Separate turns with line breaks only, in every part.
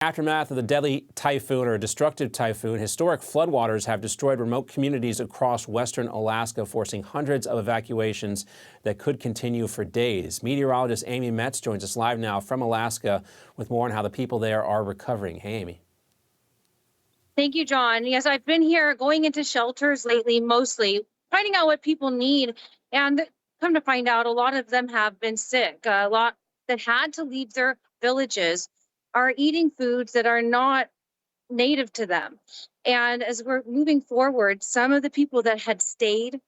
Aftermath of the deadly typhoon or destructive typhoon, historic floodwaters have destroyed remote communities across western Alaska, forcing hundreds of evacuations that could continue for days. Meteorologist Amy Metz joins us live now from Alaska with more on how the people there are recovering. Hey, Amy.
Thank you, John. Yes, I've been here going into shelters lately, mostly finding out what people need. And come to find out, a lot of them have been sick. A lot that had to leave their villages are eating foods that are not native to them. And as we're moving forward, some of the people that had stayed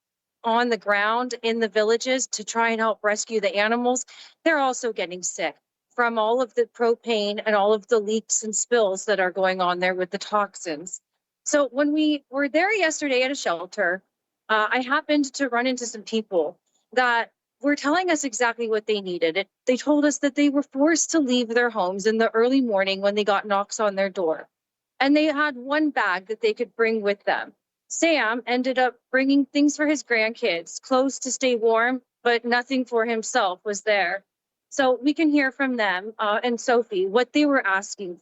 on the ground in the villages to try and help rescue the animals, they're also getting sick from all of the propane and all of the leaks and spills that are going on there with the toxins. So when we were there yesterday at a shelter, I happened to run into some people that were telling us exactly what they needed. They told us that they were forced to leave their homes in the early morning when they got knocks on their door. And they had one bag that they could bring with them. Sam ended up bringing things for his grandkids, clothes to stay warm, but nothing for himself was there. So we can hear from them and Sophie what they were asking.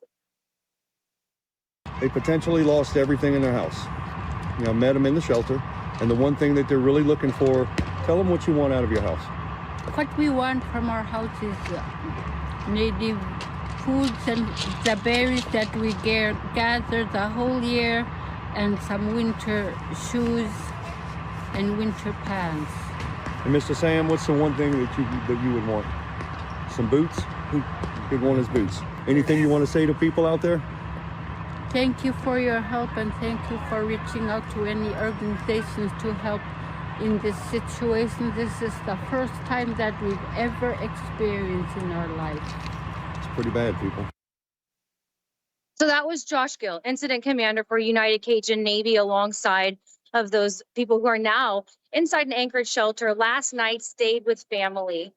They potentially lost everything in their house. You know, met them in the shelter, and the one thing that they're really looking for, tell them what you want out of your house.
What we want from our house is native foods and the berries that we gather the whole year, and some winter shoes and winter pants.
And Mr. Sam, what's the one thing that you would want? Some boots? Big one is boots. Anything you want to say to people out there?
Thank you for your help, and thank you for reaching out to any organizations to help in this situation. This is the first time that we've ever experienced in our life.
It's pretty bad, people.
So that was Josh Gill, incident commander for United Cajun Navy, alongside of those people who are now inside an Anchorage shelter. Last night stayed with family.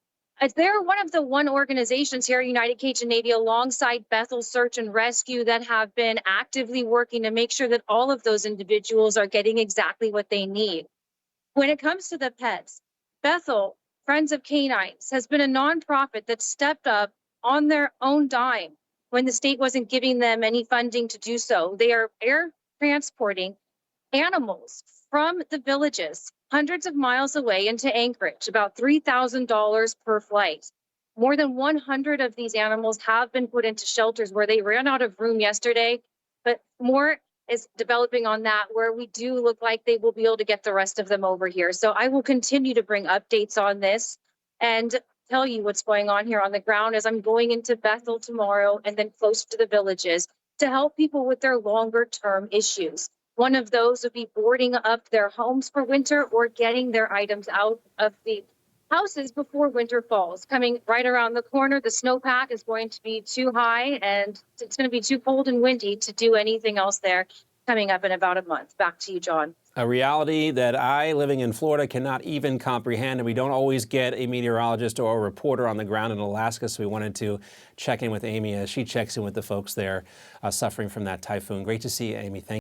They're one of the organizations here at United Cajun Navy, alongside Bethel Search and Rescue, that have been actively working to make sure that all of those individuals are getting exactly what they need. When it comes to the pets, Bethel Friends of Canines has been a nonprofit that stepped up on their own dime when the state wasn't giving them any funding to do so. They are air transporting animals from the villages hundreds of miles away into Anchorage, about $3,000 per flight. More than 100 of these animals have been put into shelters where they ran out of room yesterday, but more is developing on that, where we do look like they will be able to get the rest of them over here. So I will continue to bring updates on this and tell you what's going on here on the ground as I'm going into Bethel tomorrow and then close to the villages to help people with their longer term issues. One of those would be boarding up their homes for winter or getting their items out of the houses before winter falls. Coming right around the corner, the snowpack is going to be too high and it's going to be too cold and windy to do anything else there coming up in about a month. Back to you, John.
A reality that I, living in Florida, cannot even comprehend, and we don't always get a meteorologist or a reporter on the ground in Alaska, so we wanted to check in with Amy as she checks in with the folks there suffering from that typhoon. Great to see you, Amy. Thank you.